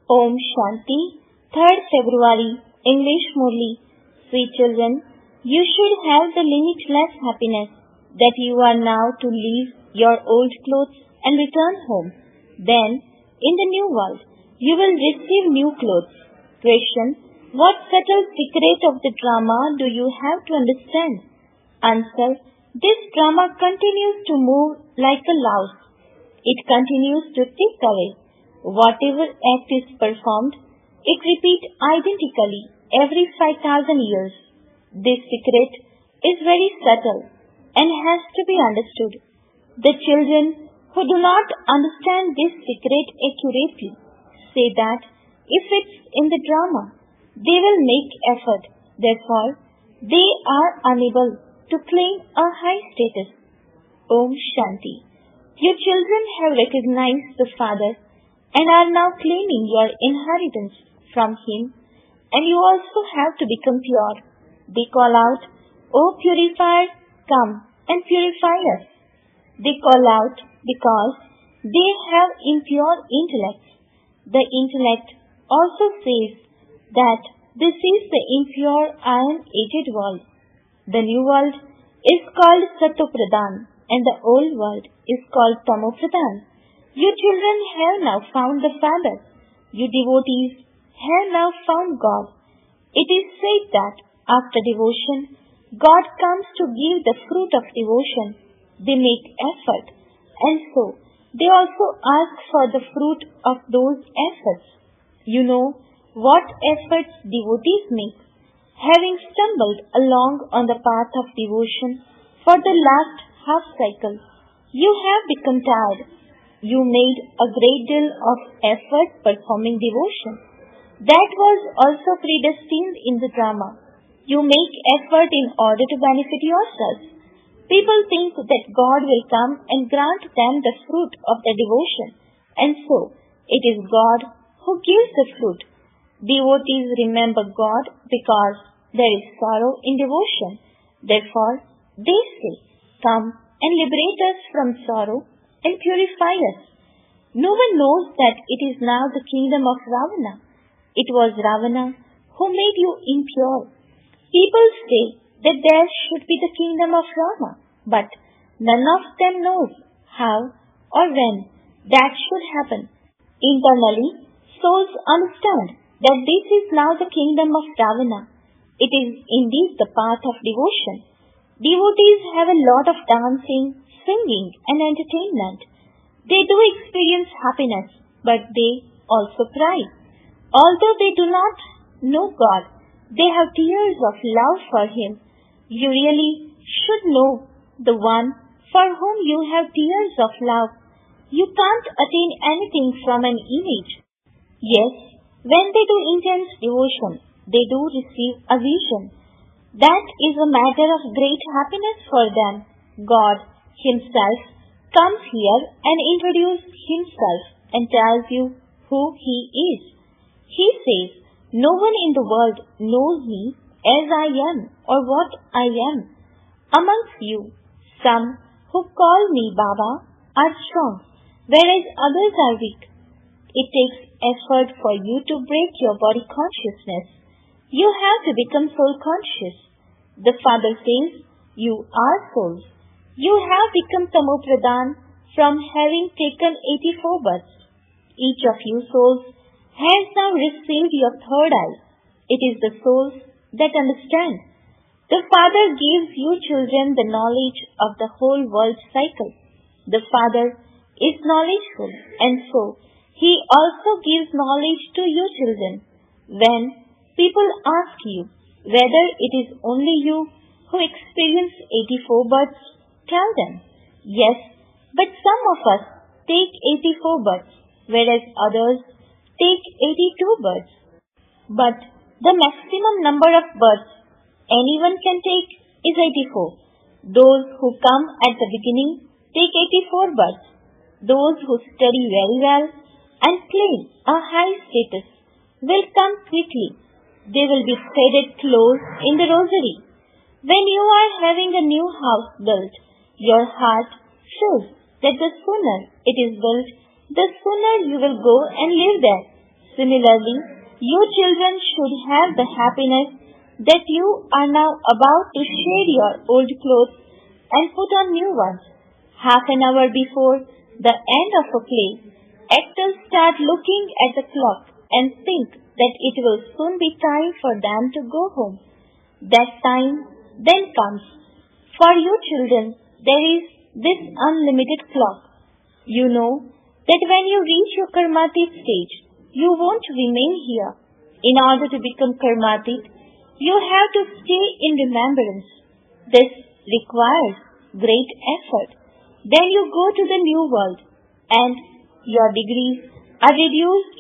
Om Shanti, 3rd February, English Murli. Sweet children, you should have the limitless happiness that you are now to leave your old clothes and return home. Then, in the new world, you will receive new clothes. Question: what subtle secret of the drama do you have to understand? Answer: this drama continues to move like a louse. It continues to tick away. Whatever act is performed, it repeats identically every 5,000 years. This secret is very subtle and has to be understood. The children who do not understand this secret accurately say that if it's in the drama, they will make effort. Therefore, they are unable to claim a high status. Om Shanti. You children have recognized the Father and are now claiming your inheritance from Him, and you also have to become pure. They call out, "O purifier, come and purify us." They call out because they have impure intellects. The intellect also says that this is the impure iron-aged world. The new world is called Satopradhan and the old world is called Tamopradhan. You children have now found the Father. You devotees have now found God. It is said that after devotion, God comes to give the fruit of devotion. They make effort, and so they also ask for the fruit of those efforts. You know what efforts devotees make. Having stumbled along on the path of devotion for the last half cycle, you have become tired. You made a great deal of effort performing devotion. That was also predestined in the drama. You make effort in order to benefit yourselves. People think that God will come and grant them the fruit of their devotion, and so it is God who gives the fruit. Devotees remember God because there is sorrow in devotion. Therefore, they say, "Come and liberate us from sorrow and purify us." No one knows that it is now the kingdom of Ravana. It was Ravana who made you impure. People say that there should be the kingdom of Rama, but none of them knows how or when that should happen. Internally, souls understand that this is now the kingdom of Ravana. It is indeed the path of devotion. Devotees have a lot of dancing, singing, and entertainment. They do experience happiness, but they also cry. Although they do not know God, they have tears of love for Him. You really should know the one for whom you have tears of love. You can't attain anything from an image. Yes, when they do intense devotion, they do receive a vision. That is a matter of great happiness for them. God Himself comes here and introduces Himself and tells you who He is. He says, "No one in the world knows me as I am or what I am. Amongst you, some who call me Baba are strong, whereas others are weak. It takes effort for you to break your body consciousness. You have to become soul conscious." The Father says, "You are souls. You have become Tamopradhan from having taken 84 births. Each of you souls has now received your third eye. It is the souls that understand. The Father gives you children the knowledge of the whole world cycle. The Father is knowledgeful, and so He also gives knowledge to you children. When people ask you whether it is only you who experience 84 births, tell them, "Yes, but some of us take 84 births, whereas others take 82 births. But the maximum number of births anyone can take is 84. Those who come at the beginning take 84 births. Those who study very well and claim a high status will come quickly. They will be threaded close in the rosary. When you are having a new house built, your heart shows that the sooner it is built, the sooner you will go and live there. Similarly, you children should have the happiness that you are now about to shed your old clothes and put on new ones. Half an hour before the end of a play, actors start looking at the clock and think that it will soon be time for them to go home. That time then comes. For you children, there is this unlimited clock. You know that when you reach your karmatit stage, you won't remain here. In order to become karmatit, you have to stay in remembrance. This requires great effort. Then you go to the new world, and your degrees are reduced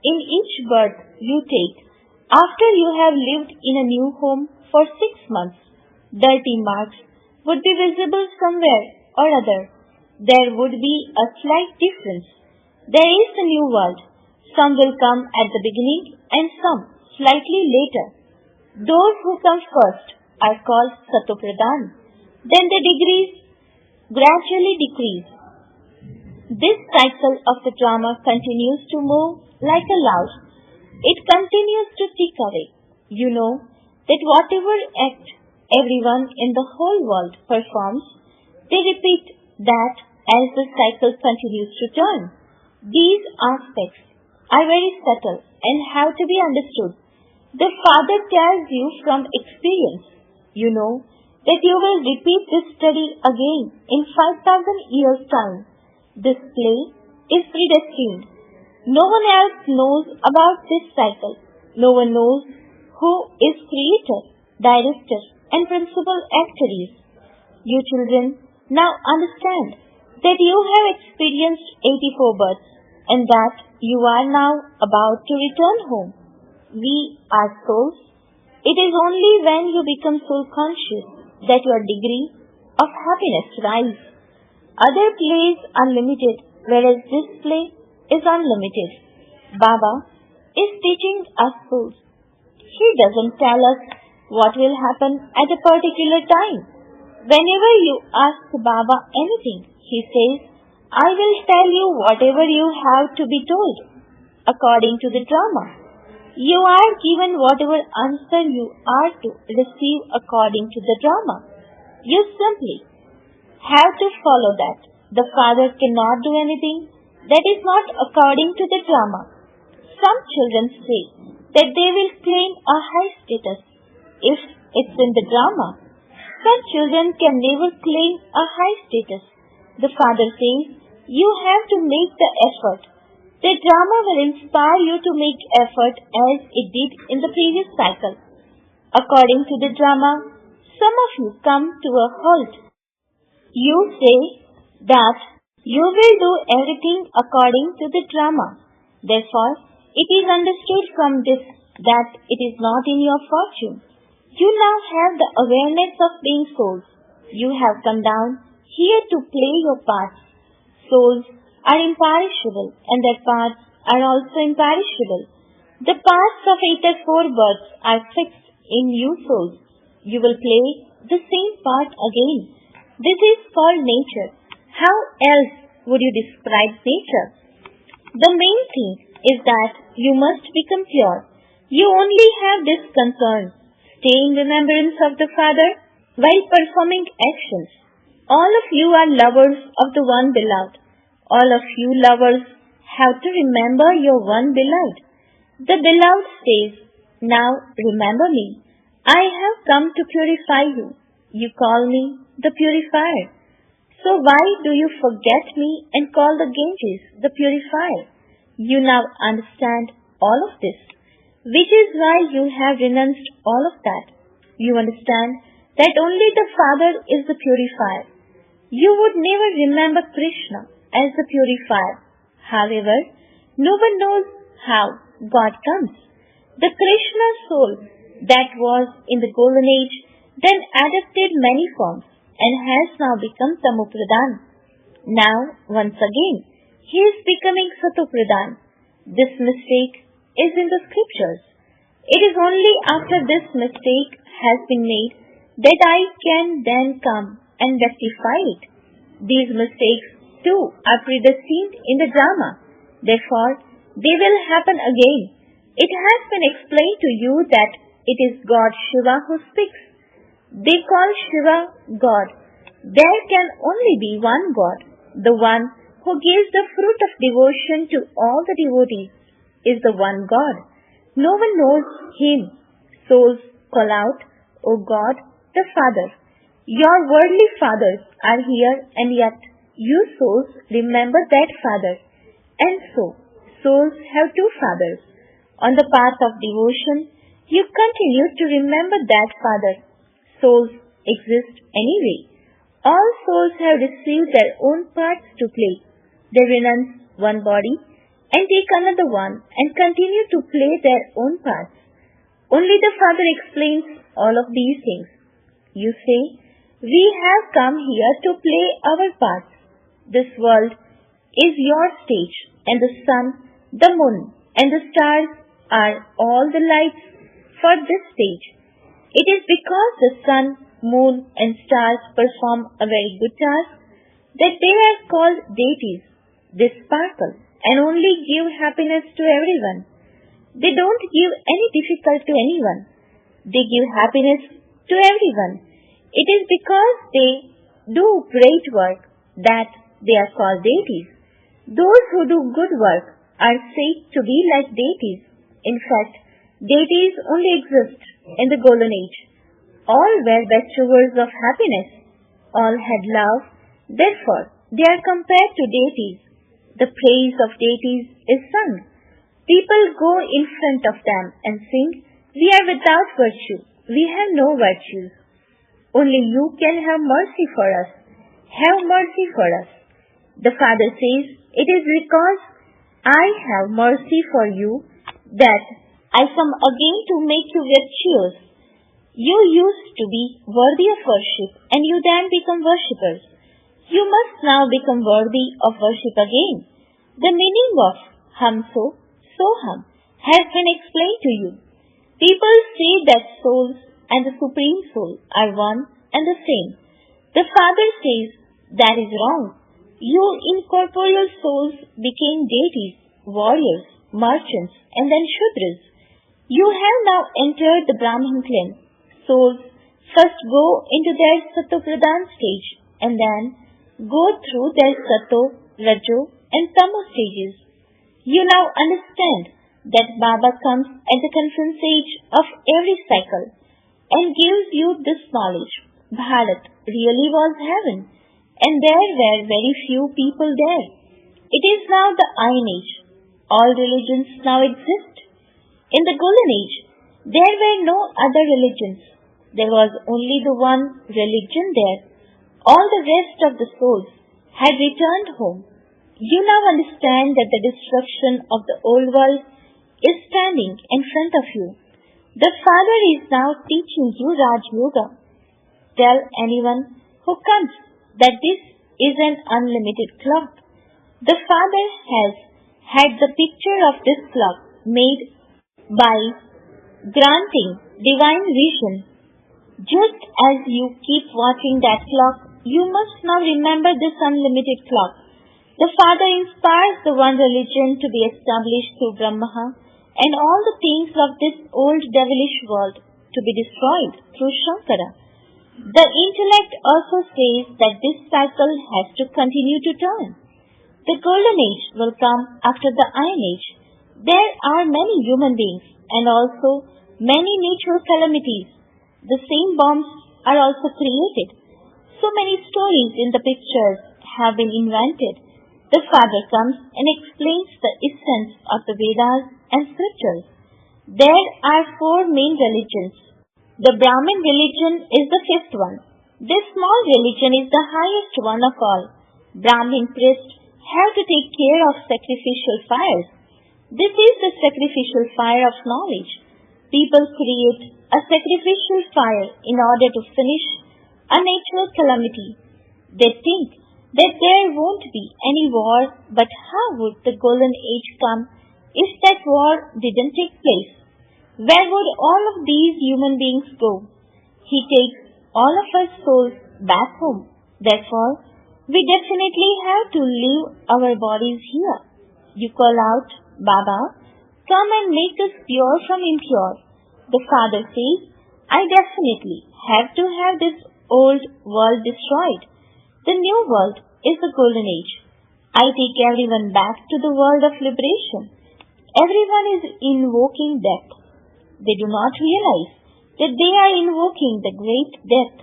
in each birth you take. After you have lived in a new home for 6 months, dirty marks would be visible somewhere or other. There would be a slight difference. There is a new world. Some will come at the beginning and some slightly later. Those who come first are called Satopradhan. Then the degrees gradually decrease. This cycle of the drama continues to move like a louse. It continues to tick away. You know that whatever act everyone in the whole world performs, they repeat that as the cycle continues to turn. These aspects are very subtle and have to be understood. The Father tells you from experience. You know that you will repeat this study again in 5,000 years' time. This play is predestined. No one else knows about this cycle. No one knows who is creator, director, and principal actor is. You children now understand that you have experienced 84 births and that you are now about to return home. We are souls. It is only when you become soul conscious that your degree of happiness rises. Other plays are limited, whereas this play is unlimited. Baba is teaching us souls. He doesn't tell us what will happen at a particular time. Whenever you ask Baba anything, he says, I will tell you whatever you have to be told. According to the drama, you are given whatever answer you are to receive according to the drama. You simply have to follow that. The Father cannot do anything that is not according to the drama. Some children say that they will claim a high status if it's in the drama. Some children can never claim a high status. The Father says, you have to make the effort. The drama will inspire you to make effort as it did in the previous cycle. According to the drama, some of you come to a halt. You say that you will do everything according to the drama. Therefore, it is understood from this that it is not in your fortune. You now have the awareness of being souls. You have come down here to play your parts. Souls are imperishable and their parts are also imperishable. The parts of 84 births are fixed in you souls. You will play the same part again. This is called nature. How else would you describe nature? The main thing is that you must become pure. You only have this concern. Stay in remembrance of the Father while performing actions. All of you are lovers of the one beloved. All of you lovers have to remember your one beloved. The beloved says, now remember me. I have come to purify you. You call me the purifier. So why do you forget me and call the Ganges the purifier? You now understand all of this, which is why you have renounced all of that. You understand that only the Father is the purifier. You would never remember Krishna as the purifier. However, no one knows how God comes. The Krishna soul that was in the golden age then adopted many forms and has now become Tamopradhan. Now, once again, he is becoming Satopradhan. This mistake is in the scriptures. It is only after this mistake has been made that I can then come and rectify it. These mistakes too are predestined in the drama. Therefore, They will happen again. It has been explained to you that it is God Shiva who speaks. They call Shiva God. There can only be one God. The one who gives the fruit of devotion to all the devotees is the one God. No one knows Him. Souls call out, O God, the Father. Your worldly fathers are here, and yet you souls remember that Father. And so, souls have two fathers. On the path of devotion, you continue to remember that Father. Souls exist anyway. All souls have received their own parts to play. They renounce one body and take another one and continue to play their own parts. Only the Father explains all of these things. You say, we have come here to play our parts. This world is your stage, and the sun, the moon, and the stars are all the lights for this stage. It is because the sun, moon, and stars perform a very good task that they are called deities. They sparkle and only give happiness to everyone. They don't give any difficulty to anyone. They give happiness to everyone. It is because they do great work that they are called deities. Those who do good work are said to be like deities. In fact, deities only exist in the Golden Age. All were bestowers of happiness. All had love. Therefore, they are compared to deities. The praise of deities is sung. People go in front of them and sing, we are without virtue. We have no virtues. Only you can have mercy for us. Have mercy for us. The Father says, it is because I have mercy for you that I come again to make you virtuous. You used to be worthy of worship, and you then become worshippers. You must now become worthy of worship again. The meaning of Hamso, Soham has been explained to you. People say that souls and the Supreme Soul are one and the same. The Father says that is wrong. You incorporeal souls became deities, warriors, merchants, and then Shudras. You have now entered the Brahmin clan. Souls first go into their Sato-Pradhan stage and then go through their Sato, Rajo, and Tamo stages. You now understand that Baba comes at the conference age of every cycle and gives you this knowledge. Bharat really was heaven, and there were very few people there. It is now the Iron Age. All religions now exist. In the Golden Age, there were no other religions. There was only the one religion there. All the rest of the souls had returned home. You now understand that the destruction of the old world is standing in front of you. The Father is now teaching you Raj Yoga. Tell anyone who comes that this is an unlimited clock. The Father has had the picture of this clock made by granting divine vision. Just as you keep watching that clock, you must now remember this unlimited clock. The Father inspires the one religion to be established through Brahma and all the things of this old devilish world to be destroyed through Shankara. The intellect also says that this cycle has to continue to turn. The Golden Age will come after the Iron Age. There are many human beings and also many natural calamities. The same bombs are also created. So many stories in the pictures have been invented. The Father comes and explains the essence of the Vedas and scriptures. There are four main religions. The Brahmin religion is the fifth one. This small religion is the highest one of all. Brahmin priests have to take care of sacrificial fires. This is the sacrificial fire of knowledge. People create a sacrificial fire in order to finish a natural calamity. They think that there won't be any war, but how would the Golden Age come if that war didn't take place? Where would all of these human beings go? He takes all of us souls back home. Therefore, we definitely have to leave our bodies here. You call out, Baba, come and make us pure from impure. The father says, I definitely have to have this old world destroyed. The new world is the golden age. I take everyone back to the world of liberation. Everyone is invoking death. They do not realize that they are invoking the great death.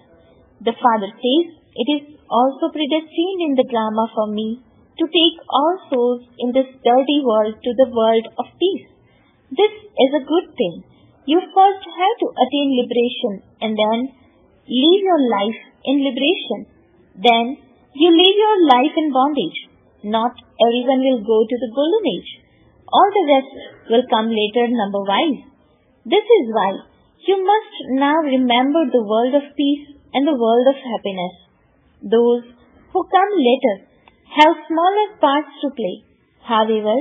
The father says, it is also predestined in the drama for me to take all souls in this dirty world to the world of peace. This is a good thing. You first have to attain liberation and then live your life in liberation. Then you live your life in bondage. Not everyone will go to the golden age. All the rest will come later number-wise. This is why you must now remember the world of peace and the world of happiness. Those who come later have smaller parts to play. However,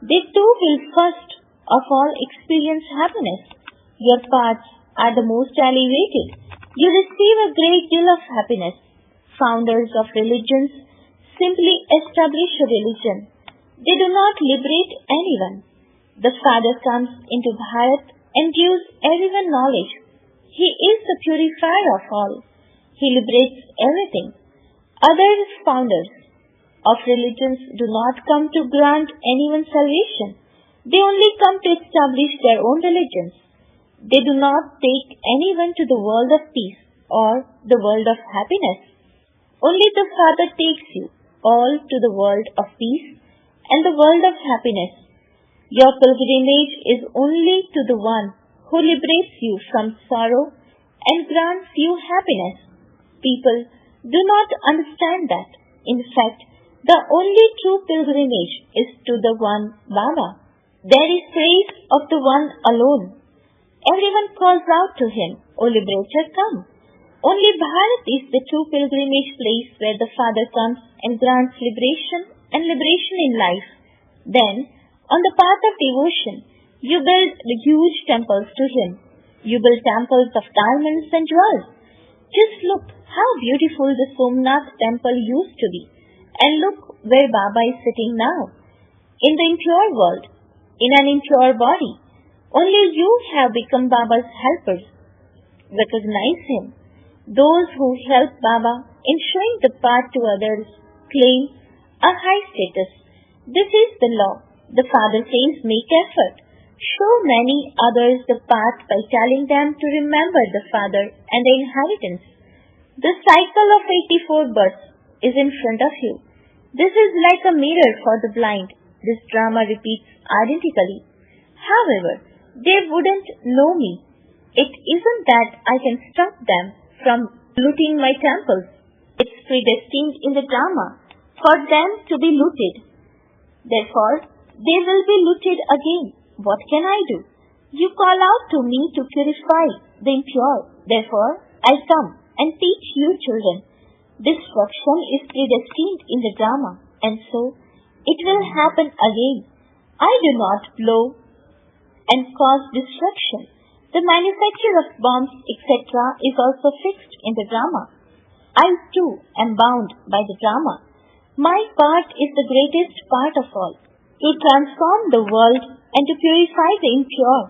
they too will first of all experience happiness. Your parts are the most elevated. You receive a great deal of happiness. Founders of religions simply establish a religion. They do not liberate anyone. The Father comes into Bharat and gives everyone knowledge. He is the purifier of all. He liberates everything. Other founders of religions do not come to grant anyone salvation. They only come to establish their own religions. They do not take anyone to the world of peace or the world of happiness. Only the Father takes you all to the world of peace and the world of happiness. Your pilgrimage is only to the one who liberates you from sorrow and grants you happiness. People do not understand that. In fact, the only true pilgrimage is to the one Baba. There is praise of the one alone. Everyone calls out to him, O Liberator, come. Only Bharat is the true pilgrimage place where the Father comes and grants liberation and liberation in life. Then, on the path of devotion, you build huge temples to him. You build temples of diamonds and jewels. Just look how beautiful the Somnath temple used to be. And look where Baba is sitting now. In the impure world, in an impure body. Only you have become Baba's helpers. Recognize him. Those who help Baba in showing the path to others claim a high status. This is the law. The Father says make effort. Show many others the path by telling them to remember the Father and the inheritance. The cycle of 84 births is in front of you. This is like a mirror for the blind. This drama repeats identically. However, they wouldn't know me. It isn't that I can stop them from looting my temples. It's predestined in the drama for them to be looted. Therefore, they will be looted again. What can I do? You call out to me to purify the impure. Therefore, I come and teach you children. Destruction is predestined in the drama, and so it will happen again. I do not blow and cause destruction. The manufacture of bombs, etc. is also fixed in the drama. I too am bound by the drama. My part is the greatest part of all, to transform the world and to purify the impure.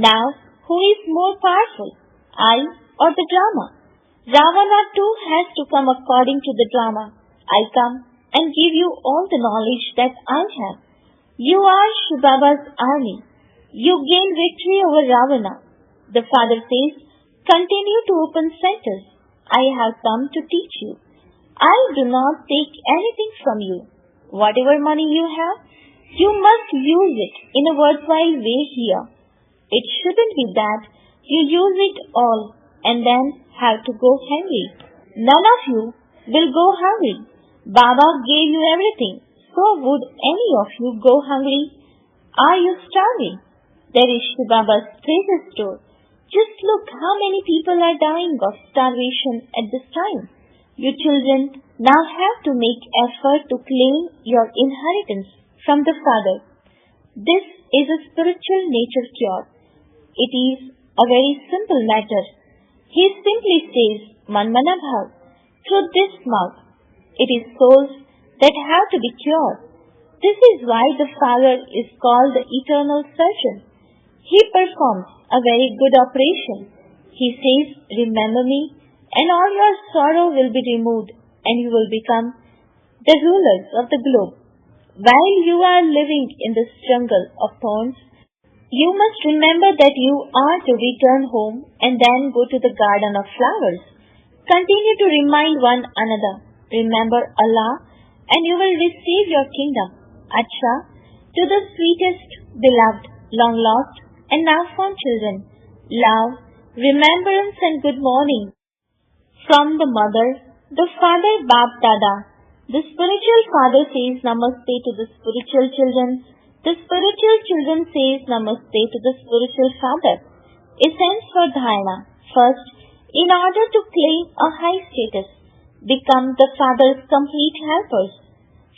Now, who is more powerful, I or the drama? Ravana too has to come according to the drama. I come and give you all the knowledge that I have. You are Shiv Baba's army. You gain victory over Ravana. The Father says, continue to open centers. I have come to teach you. I do not take anything from you. Whatever money you have, you must use it in a worthwhile way here. It shouldn't be that you use it all and then have to go hungry. None of you will go hungry. Baba gave you everything. So would any of you go hungry? Are you starving? There is Shiv Baba's treasure store. Just look how many people are dying of starvation at this time. You children now have to make effort to claim your inheritance from the Father. This is a spiritual nature cure. It is a very simple matter. He simply says, Manmana Bhav, through this mouth. It is souls that have to be cured. This is why the Father is called the eternal surgeon. He performs a very good operation. He says, "Remember me, and all your sorrow will be removed, and you will become the rulers of the globe." While you are living in this jungle of thorns, you must remember that you are to return home and then go to the garden of flowers. Continue to remind one another. Remember Allah, and you will receive your kingdom. Acha, to the sweetest, beloved, long lost, and now found children, love, remembrance, and good morning. From the mother, the father, Bap Dada. The spiritual father says Namaste to the spiritual children. The spiritual children says Namaste to the spiritual father. Essence for Dharana. First, in order to claim a high status, become the father's complete helpers.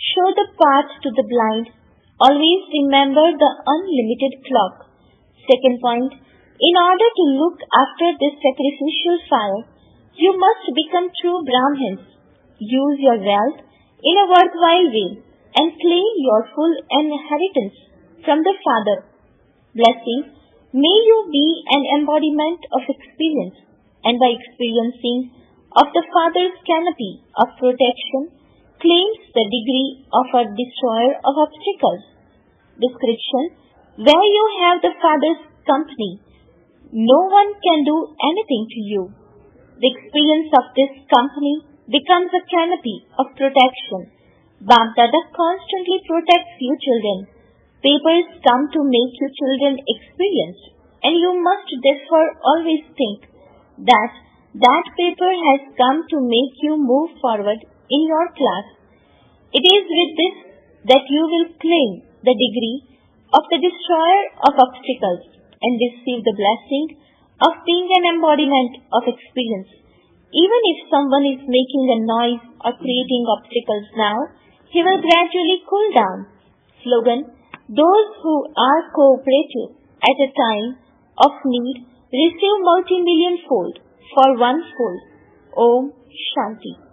Show the path to the blind. Always remember the unlimited clock. Second point, in order to look after this sacrificial fire, you must become true Brahmins. Use your wealth in a worthwhile way and claim your full inheritance from the Father. Blessings, may you be an embodiment of experience, and by experiencing of the Father's canopy of protection, claims the degree of a destroyer of obstacles. Description, where you have the Father's company, no one can do anything to you. The experience of this company becomes a canopy of protection. Bapdada constantly protects you children. Papers come to make you children experienced, and you must therefore always think that that paper has come to make you move forward in your class. It is with this that you will claim the degree of the destroyer of obstacles and receive the blessing of being an embodiment of experience. Even if someone is making a noise or creating obstacles now, he will gradually cool down. Slogan, those who are cooperative at a time of need receive multi-million fold for one fold. Om Shanti.